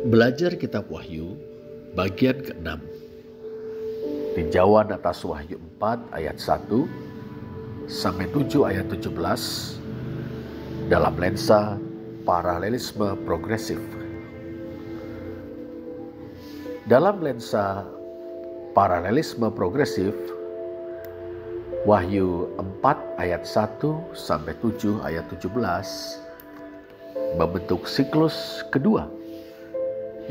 Belajar Kitab Wahyu bagian ke-6. Tinjauan atas Wahyu 4 ayat 1 sampai 7 ayat 17 dalam lensa paralelisme progresif. Dalam lensa paralelisme progresif, Wahyu 4 ayat 1 sampai 7 ayat 17 membentuk siklus kedua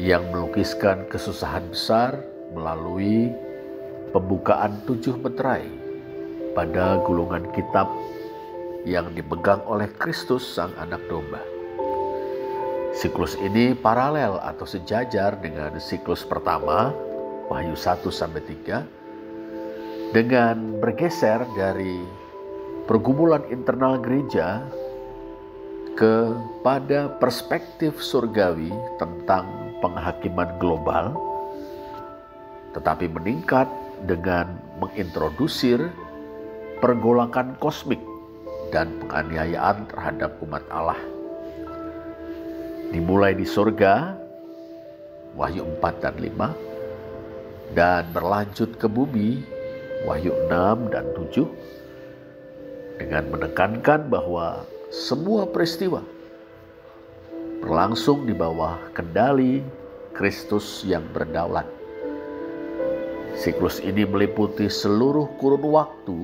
yang melukiskan kesusahan besar melalui pembukaan 7 meterai pada gulungan kitab yang dipegang oleh Kristus Sang Anak Domba. Siklus ini paralel atau sejajar dengan siklus pertama, Wahyu 1 sampai 3, dengan bergeser dari pergumulan internal gereja kepada perspektif surgawi tentang penghakiman global, tetapi meningkat dengan mengintrodusir pergolakan kosmik dan penganiayaan terhadap umat Allah. Dimulai di surga, Wahyu 4 dan 5, dan berlanjut ke bumi, Wahyu 6 dan 7, dengan menekankan bahwa semua peristiwa berlangsung di bawah kendali Kristus yang berdaulat. Siklus ini meliputi seluruh kurun waktu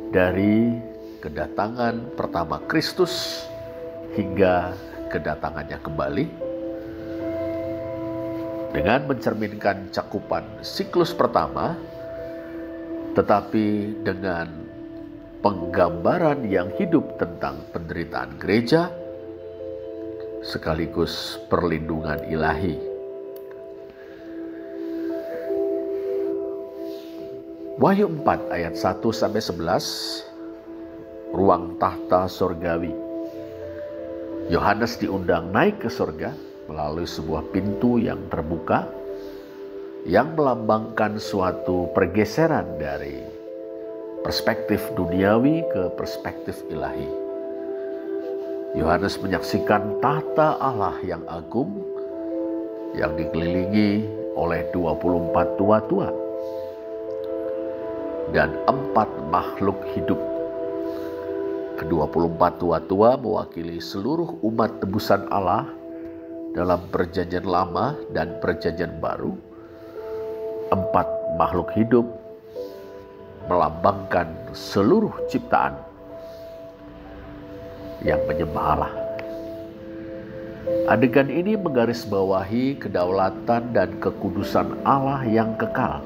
dari kedatangan pertama Kristus hingga kedatangannya kembali, dengan mencerminkan cakupan siklus pertama, tetapi dengan penggambaran yang hidup tentang penderitaan gereja sekaligus perlindungan ilahi. Wahyu 4 ayat 1 sampai 11, ruang tahta surgawi. Yohanes diundang naik ke surga melalui sebuah pintu yang terbuka yang melambangkan suatu pergeseran dari perspektif duniawi ke perspektif ilahi. Yohanes menyaksikan tahta Allah yang agung yang dikelilingi oleh 24 tua-tua dan 4 makhluk hidup. Ke-24 tua-tua mewakili seluruh umat tebusan Allah dalam perjanjian lama dan perjanjian baru. 4 makhluk hidup melambangkan seluruh ciptaan yang menyembah Allah. Adegan ini menggarisbawahi kedaulatan dan kekudusan Allah yang kekal.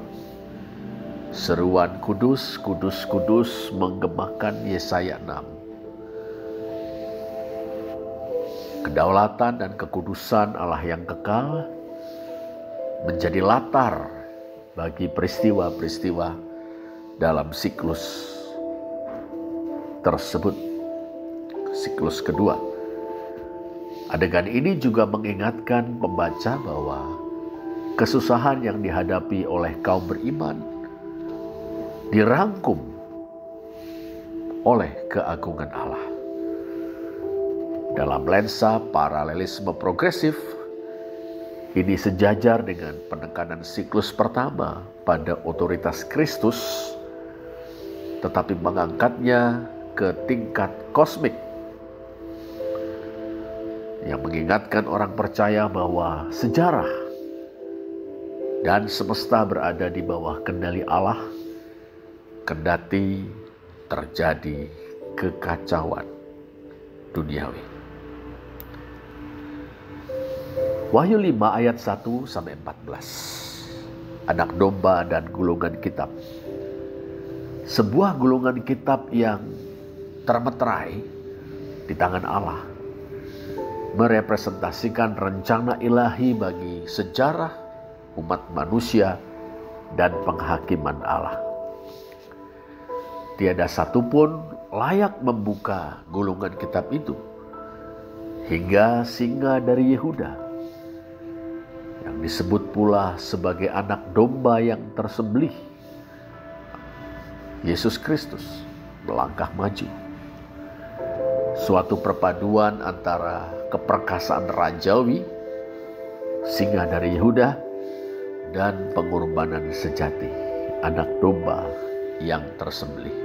Seruan kudus, kudus, kudus menggemakan Yesaya 6. Kedaulatan dan kekudusan Allah yang kekal menjadi latar bagi peristiwa-peristiwa dalam siklus tersebut, siklus kedua. Adegan ini juga mengingatkan pembaca bahwa kesusahan yang dihadapi oleh kaum beriman dirangkum oleh keagungan Allah. Dalam lensa paralelisme progresif, ini sejajar dengan penekanan siklus pertama pada otoritas Kristus, tetapi mengangkatnya ke tingkat kosmik yang mengingatkan orang percaya bahwa sejarah dan semesta berada di bawah kendali Allah, kendati terjadi kekacauan duniawi. Wahyu 5 ayat 1 sampai 14. Anak domba dan gulungan kitab. Sebuah gulungan kitab yang termeterai di tangan Allah merepresentasikan rencana ilahi bagi sejarah umat manusia dan penghakiman Allah. Tiada satupun layak membuka gulungan kitab itu hingga singa dari Yehuda, yang disebut pula sebagai anak domba yang tersembelih, Yesus Kristus, melangkah maju. Suatu perpaduan antara keperkasaan rajawi singa dari Yehuda, dan pengorbanan sejati, anak domba yang tersembelih.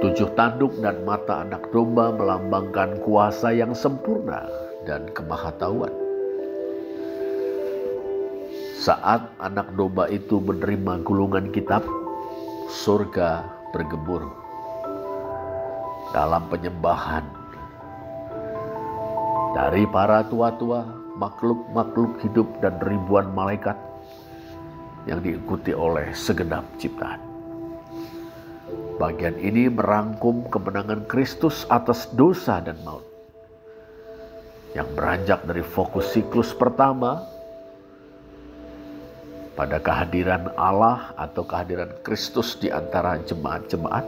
7 tanduk dan mata anak domba melambangkan kuasa yang sempurna dan kemahatauan. Saat anak domba itu menerima gulungan kitab, surga bergembur dalam penyembahan dari para tua-tua, makhluk-makhluk hidup dan ribuan malaikat yang diikuti oleh segenap ciptaan. Bagian ini merangkum kemenangan Kristus atas dosa dan maut, yang beranjak dari fokus siklus pertama pada kehadiran Allah atau kehadiran Kristus di antara jemaat-jemaat,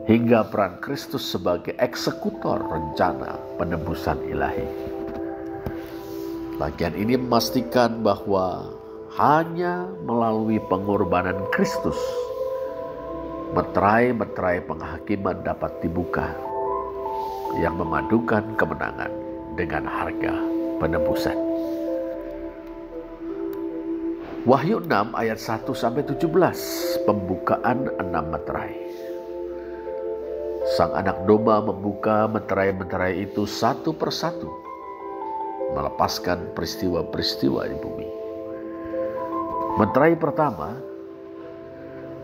hingga peran Kristus sebagai eksekutor rencana penebusan ilahi. Bagian ini memastikan bahwa hanya melalui pengorbanan Kristus meterai-meterai penghakiman dapat dibuka, yang memadukan kemenangan dengan harga penebusan. Wahyu 6 ayat 1-17, pembukaan 6 meterai. Sang anak domba membuka meterai-meterai itu satu persatu, melepaskan peristiwa-peristiwa di bumi. Meterai pertama,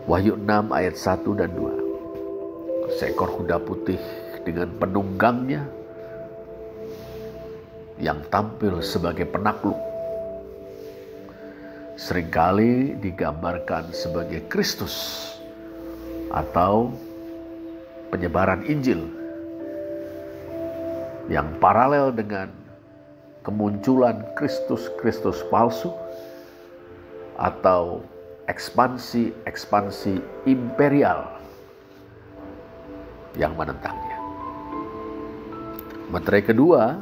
Wahyu 6 ayat 1 dan 2. Seekor kuda putih dengan penunggangnya yang tampil sebagai penakluk, seringkali digambarkan sebagai Kristus atau penyebaran Injil, yang paralel dengan kemunculan Kristus palsu atau ekspansi imperial yang menentangnya. Meterai kedua,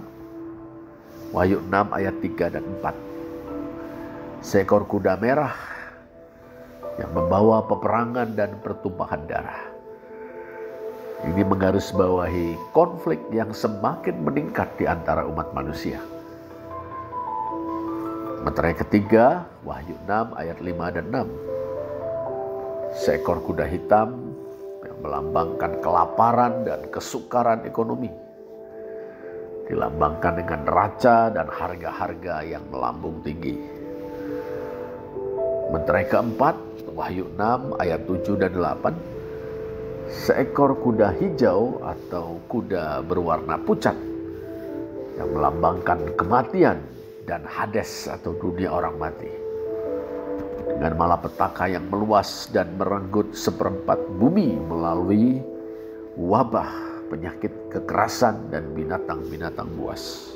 Wahyu 6 ayat 3 dan 4. Seekor kuda merah yang membawa peperangan dan pertumpahan darah. Ini menggarisbawahi konflik yang semakin meningkat di antara umat manusia. Meterai ketiga, Wahyu 6 ayat 5 dan 6. Seekor kuda hitam yang melambangkan kelaparan dan kesukaran ekonomi, dilambangkan dengan neraca dan harga-harga yang melambung tinggi. Meterai keempat, Wahyu 6 ayat 7 dan 8. Seekor kuda hijau atau kuda berwarna pucat yang melambangkan kematian dan Hades atau dunia orang mati, dengan malapetaka yang meluas dan merenggut seperempat bumi melalui wabah, penyakit, kekerasan, dan binatang-binatang buas.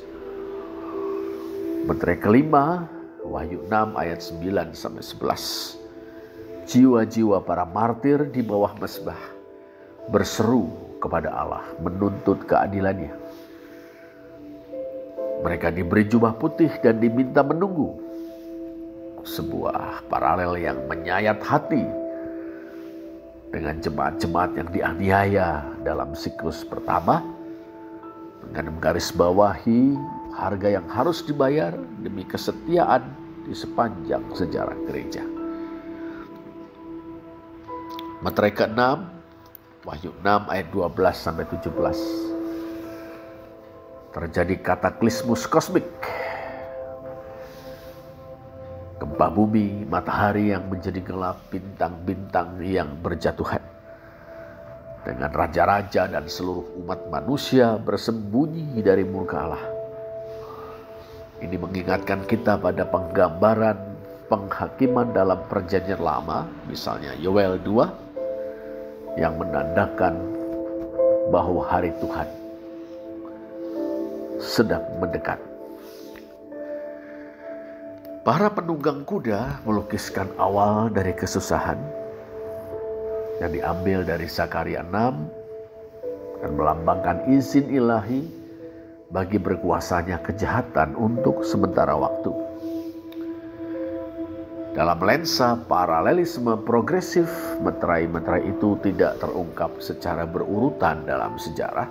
Meterai kelima, Wahyu 6 ayat 9-11. Jiwa-jiwa para martir di bawah mezbah berseru kepada Allah menuntut keadilannya. Mereka diberi jubah putih dan diminta menunggu. Sebuah paralel yang menyayat hati dengan jemaat-jemaat yang dianiaya dalam siklus pertama, dengan menggarisbawahi harga yang harus dibayar demi kesetiaan di sepanjang sejarah gereja. Meterai ke-6, Wahyu 6 ayat 12-17. Terjadi kataklismus kosmik. Gempa bumi, matahari yang menjadi gelap, bintang-bintang yang berjatuhan. Dengan raja-raja dan seluruh umat manusia bersembunyi dari murka Allah. Ini mengingatkan kita pada penggambaran penghakiman dalam perjanjian lama, misalnya Yoel 2, yang menandakan bahwa hari Tuhan sedang mendekat. Para penunggang kuda melukiskan awal dari kesusahan yang diambil dari Zakaria 6 dan melambangkan izin ilahi bagi berkuasanya kejahatan untuk sementara waktu. Dalam lensa paralelisme progresif, meterai-meterai itu tidak terungkap secara berurutan dalam sejarah,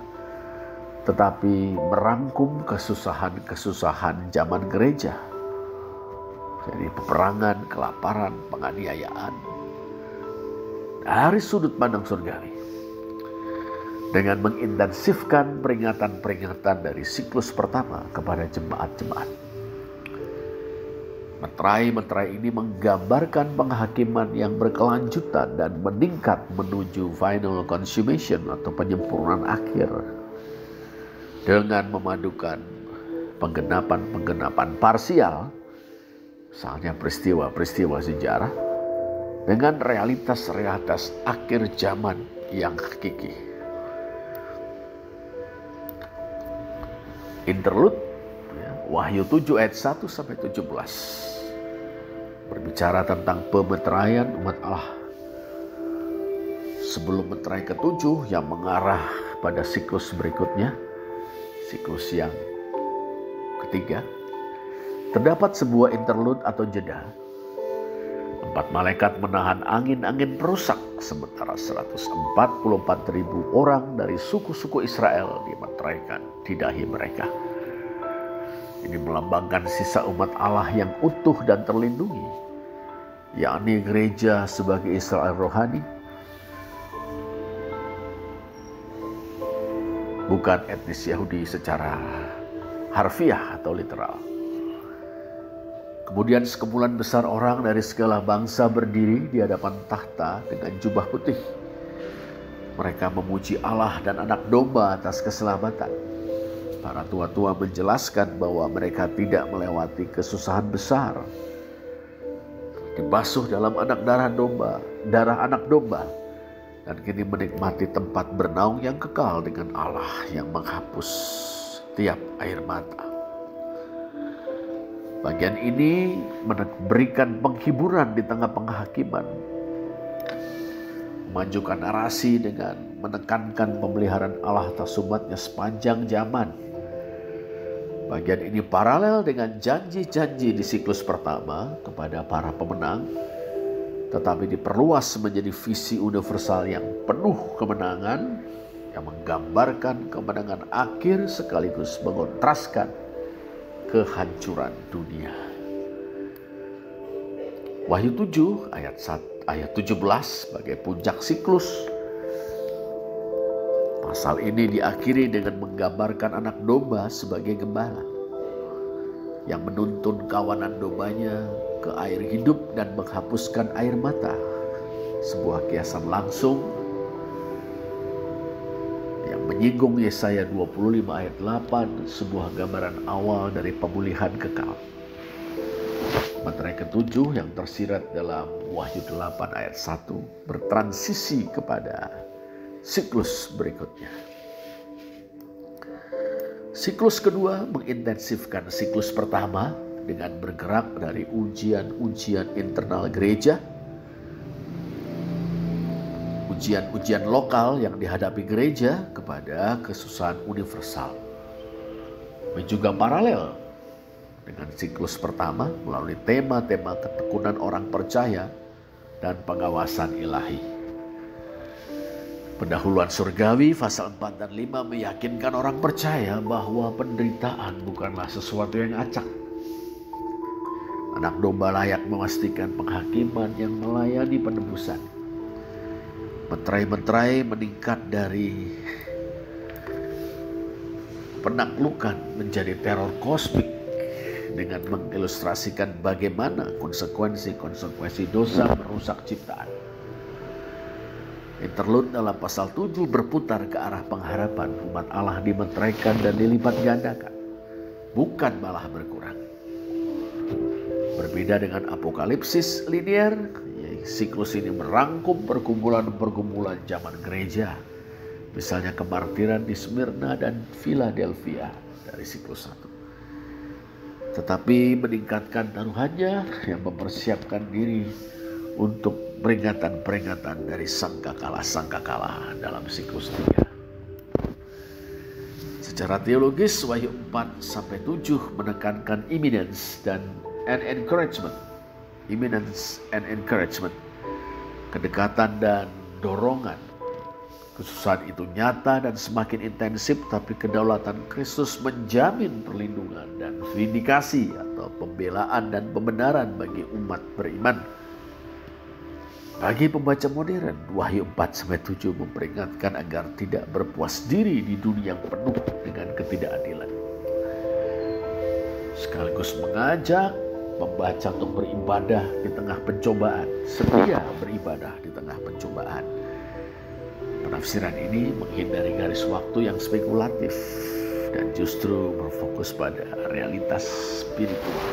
tetapi merangkum kesusahan-kesusahan zaman gereja. Jadi peperangan, kelaparan, penganiayaan dari sudut pandang surgawi. Dengan mengintensifkan peringatan-peringatan dari siklus pertama kepada jemaat-jemaat. Meterai-meterai ini menggambarkan penghakiman yang berkelanjutan dan meningkat menuju final consummation atau penyempurnaan akhir. Dengan memadukan penggenapan-penggenapan parsial, misalnya peristiwa-peristiwa sejarah, dengan realitas-realitas akhir zaman yang hakiki. Interlude, Wahyu 7 ayat 1 sampai 17. Berbicara tentang pemeteraian umat Allah. Sebelum meterai ke-7 yang mengarah pada siklus berikutnya, siklus yang ketiga, terdapat sebuah interlude atau jeda. 4 malaikat menahan angin-angin perusak, sementara 144.000 orang dari suku-suku Israel dimeteraikan di dahi mereka. Ini melambangkan sisa umat Allah yang utuh dan terlindungi, yakni gereja sebagai Israel rohani, bukan etnis Yahudi secara harfiah atau literal. Kemudian sekumpulan besar orang dari segala bangsa berdiri di hadapan tahta dengan jubah putih. Mereka memuji Allah dan anak domba atas keselamatan. Para tua-tua menjelaskan bahwa mereka tidak melewati kesusahan besar. Dibasuh dalam darah anak domba. Dan kini menikmati tempat bernaung yang kekal dengan Allah yang menghapus tiap air mata. Bagian ini memberikan penghiburan di tengah penghakiman. Memajukan narasi dengan menekankan pemeliharaan Allah atas umatnya sepanjang zaman. Bagian ini paralel dengan janji-janji di siklus pertama kepada para pemenang, tetapi diperluas menjadi visi universal yang penuh kemenangan, yang menggambarkan kemenangan akhir sekaligus mengontraskan kehancuran dunia. Wahyu 7 ayat 17 sebagai puncak siklus. Pasal ini diakhiri dengan menggambarkan anak domba sebagai gembala yang menuntun kawanan dombanya ke air hidup dan menghapuskan air mata. Sebuah kiasan langsung yang menyinggung Yesaya 25 ayat 8, sebuah gambaran awal dari pemulihan kekal. Meterai ke-7 yang tersirat dalam Wahyu 8 ayat 1 bertransisi kepada siklus berikutnya. Siklus kedua mengintensifkan siklus pertama dengan bergerak dari ujian-ujian internal gereja, ujian-ujian lokal yang dihadapi gereja kepada kesusahan universal. Ini juga paralel dengan siklus pertama melalui tema-tema ketekunan orang percaya dan pengawasan ilahi. Pendahuluan surgawi pasal 4 dan 5 meyakinkan orang percaya bahwa penderitaan bukanlah sesuatu yang acak. Anak domba layak memastikan penghakiman yang melayani penebusan. Meterai-meterai meningkat dari penaklukan menjadi teror kosmik dengan mengilustrasikan bagaimana konsekuensi dosa merusak ciptaan. Interlude dalam pasal 7 berputar ke arah pengharapan umat Allah dimeteraikan dan dilipat gandakan, bukan malah berkurang. Berbeda dengan apokalipsis linear, siklus ini merangkum pergumulan-pergumulan zaman gereja. Misalnya kemartiran di Smyrna dan Philadelphia dari siklus 1. Tetapi meningkatkan taruhannya yang mempersiapkan diri untuk peringatan-peringatan dari sangkakala dalam siklus 3. Secara teologis, Wahyu 4-7 menekankan imminence and encouragement. Imminence and encouragement. Kedekatan dan dorongan Kesusahan itu nyata dan semakin intensif, tapi kedaulatan Kristus menjamin perlindungan dan vindikasi atau pembelaan dan pembenaran bagi umat beriman. Bagi pembaca modern, Wahyu 4-7 memperingatkan agar tidak berpuas diri di dunia yang penuh dengan ketidakadilan. Sekaligus mengajak membaca untuk beribadah di tengah pencobaan, setia beribadah di tengah pencobaan. Penafsiran ini menghindari garis waktu yang spekulatif dan justru berfokus pada realitas spiritual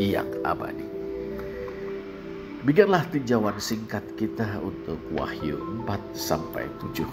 yang abadi. Demikianlah tinjauan singkat kita untuk Wahyu 4-7.